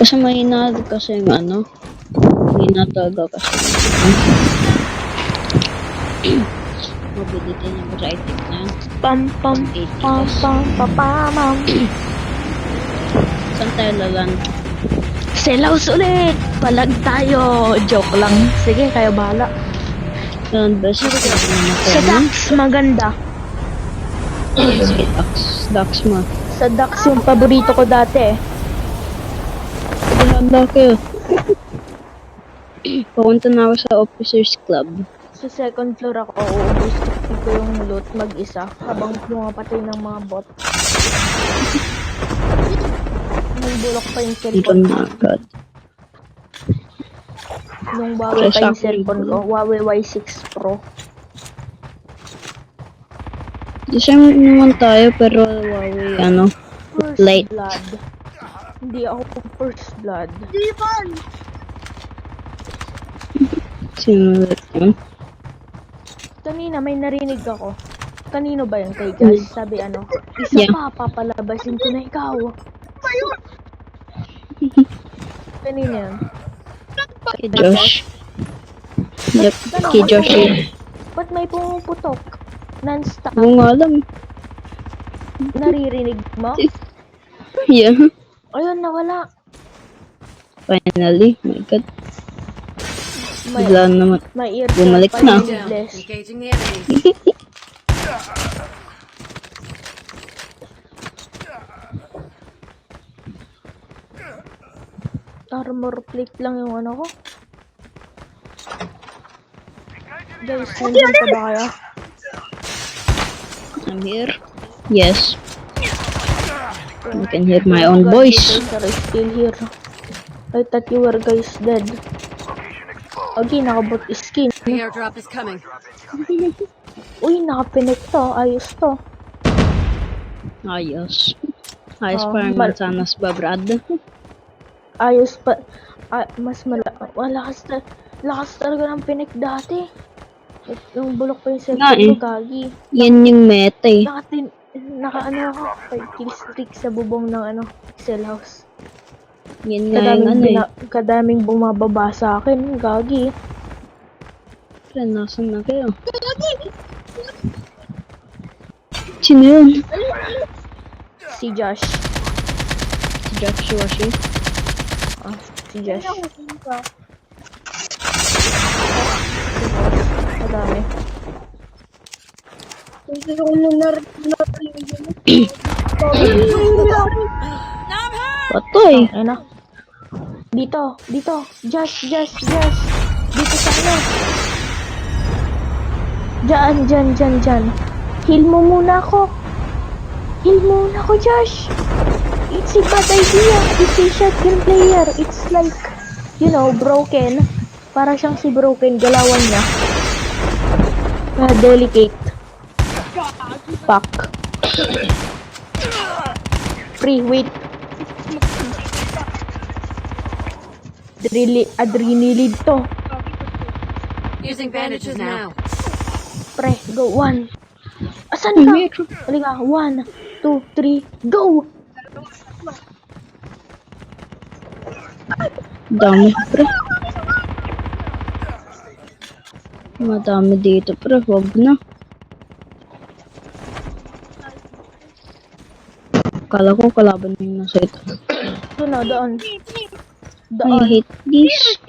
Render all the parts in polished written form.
Kasi mahina kasi yung ano. Mahina talaga kasi. Mobility niya ba sa itik na yun? Pam pam pam pam pam pam. Saan tayo laland? Selaus ulit! Palag tayo! Joke lang. Sige, kayo bahala. Land best Sa Dax, maganda. Sige, Dax mo. Sa Dax yung paborito ko dati eh. Sige, handa kayo. Papunta na ako sa officers club. Sa second floor ako, uubos ko yung loot mag-isa habang pumapatay ng mga bot. Nung bulok pa yung Dito cellphone ko. na agad. Nung Huawei pa yung cellphone ko. Huawei Y6 Pro. December naman tayo pero Huawei ano. First Late. blood. Hindi ako first blood. Sino ulit yun? Kanina may narinig ako. Kanino ba yun kay Gas? Sabi ano, isa Yeah. pa, papalabasin ko na ikaw. Kanina yun. Kay Josh. Yep, kay Josh yun. Ba't may pumuputok? Non-stop. Oo nga alam. Naririnig mo? Yeah. Ayun, nawala. Finally. My God. May, Bigla naman. may ear Bumalik pa na. yung needless. Engaging the enemy. Armor plate lang yung ano ko. Guys, nandun pa ba kayo? I'm here. Yes. You can hear my own voice. You guys are still here. I thought you were guys dead. Okay, nakabot skin. The airdrop is coming. Uy, nakapinik to. Ayos to. Ayos. Ayos Oh, parang mansanas ba, Brad? Ayos pa. Mas lakas talaga ng pinik dati. Yung bulok pa yung cellphone eh. ko, gagi. Yan yung meta eh. Naka-ano ako, 5 kill streak sa bubong ng ano, cell house. Yan nga yung ano eh. Kadaming bumababa sa akin, gagi. Pero nasan na kayo? Sino yun? Si Josh. Si Joshua siya. Si Josh. Kadami. Patoy. Ano? Dito. Josh. Dito sa ano. Diyan. Heal mo muna ako, Josh. It's a bad idea. It's a shotgun player. It's like, you know, broken. Para siyang si broken. Galawan niya. Delicate. Fuck. Free, wait. Adrenaline to. Using bandages now. Pre, go. 1. Asan ka? Halika. 1, 2, 3, go! Dami, pre. Madami dito, pre. Huwag na. Kala ko kalaban yung nasa ito. Ito na, doon. I hate this.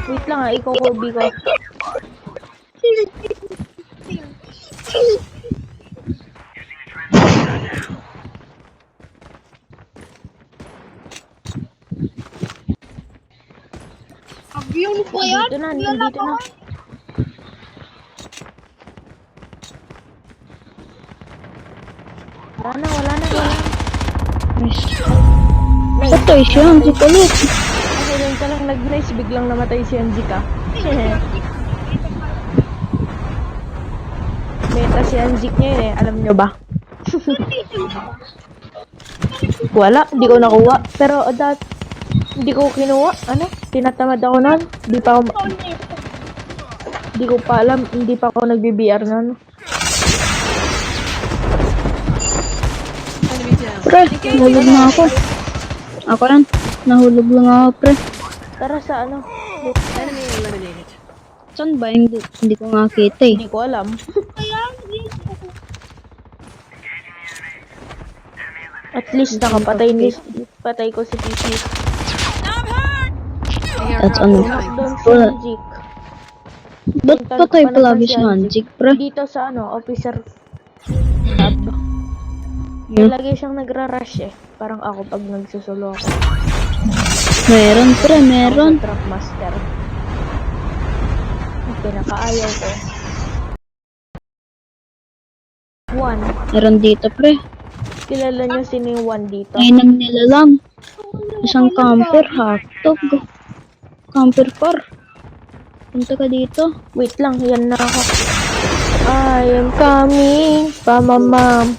Wait lang iko-Kobe ko. Dito na. Wala na. Nice. Patay siya. Ang ulit. Kasi doon ka lang nag-nice, biglang namatay si Anjika. Meta si Anjik niya yun eh, alam nyo ba? Wala, di ko nakuha. Pero hindi ko kinuha. Ano? Tinatamad ako nun. Di ko pa alam. Hindi pa ako nagbi-BR nun. Enemy Pre, nahulog na ako. Ako rin. Nahulog lang ako, pre. Tara sa ano? Enemy eliminated. Saan ba? Hindi ko nakita eh. Hindi ko alam. At least patay ko si PC. The That's airdrop is ano. coming. Doon si Wala. Hanjik. Ba't pa tayo palagi sa Hanjik, pre? Dito sa ano, officer tab. Yeah. Lagi siyang nagra-rush eh. Parang ako pag nagsusulo ako. Meron, pre, meron. Ako sa Trap Master. Ang pinakaayaw ko. One. Meron dito, pre. Kilala niyo sino yung one dito? Kainang nila lang. Isang camper, hotdog. Camper car. Punta ka dito. Wait lang, yan na ako. I am coming, pamamam.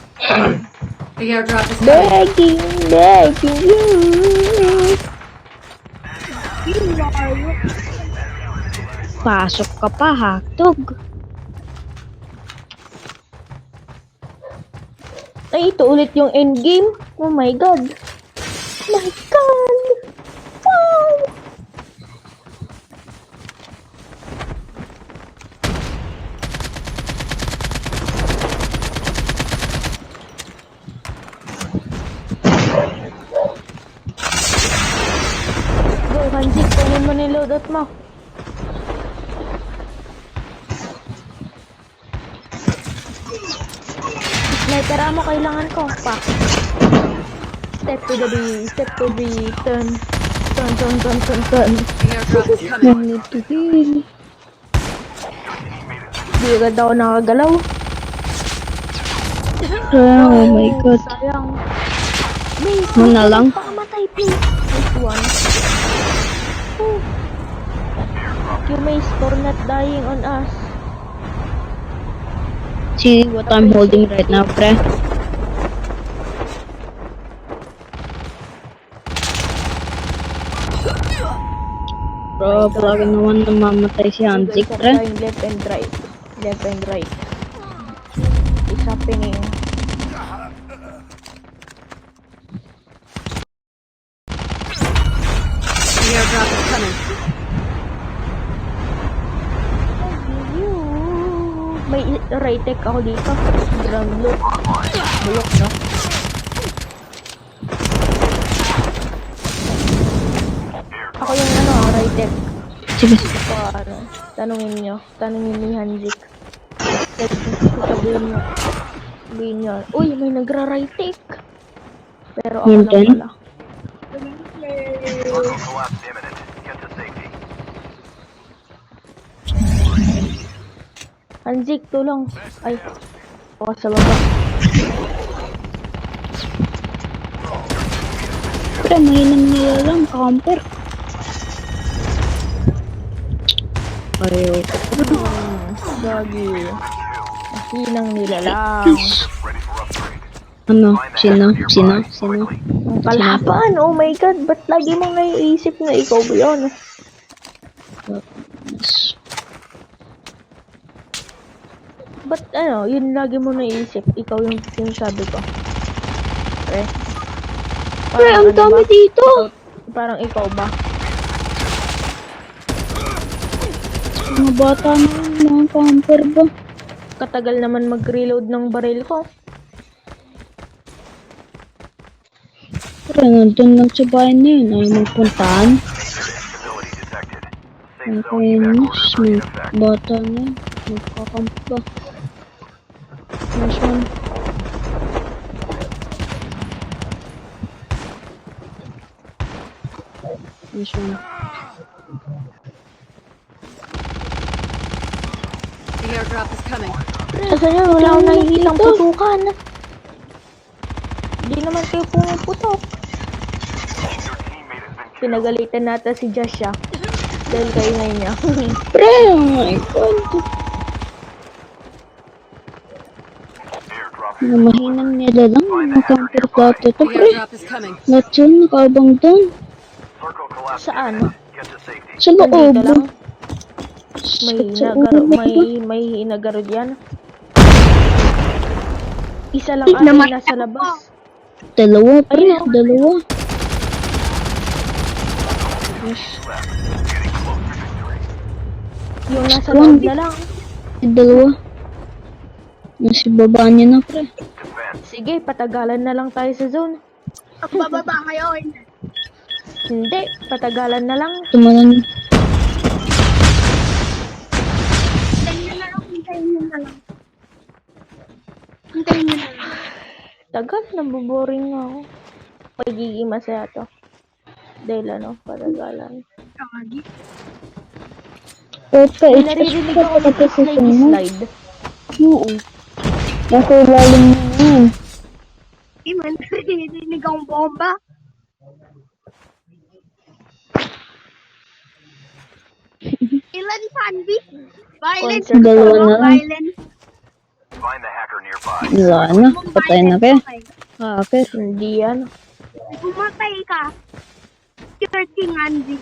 The airdrop is coming. Begging you. Pasok ka pa, hotdog. Ay, ito ulit yung endgame. Oh my god. My god. Wow. Go, Hanjik, kunin mo ni loadout mo. Sniper ammo kailangan ko. Pak. Step to the B, step to B, turn. Turn. The airdrop is coming. I need to heal. Di agad ako nakagalaw. Oh my god. Sayang. Please, Ano na lang? pakamatay, please. This one. Oh. You may for not dying on us. See what I'm holding right now, pre. Bro, palagi naman namamatay si Hanjik, Guys are pre. dying left and right. Left and right. It's happening. The airdrop is coming. May right-tech ako dito. Ground loop. Bulok, no? Ako yung ano, right-tech. Sige. Ito, ano, tanungin ni Hanjik. Sabihin nyo. Sabihin nyo. Uy, may nagra-right-tech. Pero ako And lang then? pala. Collapse imminent. Get to safety. Hanjik, tulong. Ay, ako sa baba. Pre, mainam nila lang, camper. Ayaw ko. Gagi. Mahinang nila lang. Ready for upgrade. Ano? Sino? Ang kalaban, oh my god, ba't lagi mong naiisip na ikaw ba yun? Ba't ano, yun lagi mo naiisip, ikaw yung sinasabi ko. Pre. Pre, ang ano dami ba? dito. Parang ikaw ba? Mga bata na yun, mga camper ba? Katagal naman mag-reload ng baril ko. Pre, nandun lang sa bahay na yun. Ayaw magpuntahan. Stability detected. Ang Safe zone evac kainis, orders are may in effect. bata na yun. Magkakamp ba? Nice one. Nice one. The airdrop is coming. Kasi yun, wala akong nakikitang putukan. Hindi naman kayo pumuputok. Your teammate has been Pinagalitan natin si Joshua. Dahil kayo na niya. Pre, oh my god. airdrop. Mga mahinang nila lang. Mga camper plato to, The pre. airdrop is coming. Lahat yun, nakaabang doon. Circle collapse Saan? imminent. Get to safety. Sa loob. Nandito lang. May Sakit sa nagaro, ulo. may inagaro diyan. Isa lang Naman ay nasa labas. Dalawa, pre. Ayun, oh. Dalawa. Yung nasa One. loob na lang. Dalawa. Nasa baba niya na, pre. Sige, patagalan na lang tayo sa zone. Bababa ngayon. Hindi, patagalan na lang. Tumalan. Hintayin nyo na lang. Hintayin nyo na lang. Hintayin nyo na lang. Tagal, naboboring na ako. Magiging masaya to. Dahil ano, patagalan. Kawagi. Okay, May naririnig ako ng slide. Oo. Nasa ilalim niya na yan. Iman, narinig akong bomba. Ilan, Sandy? Violence. Concert. Dalawa na lang. Violence. Find the hacker nearby. Wala na. Patay na kayo. Hacker. Hindi yan. Pumatay ka. Sure King Andy.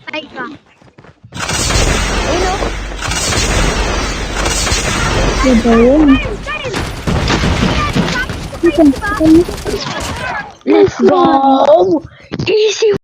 Patay ka. Ayun o. Diba yun? Kyle! Let's go! Easy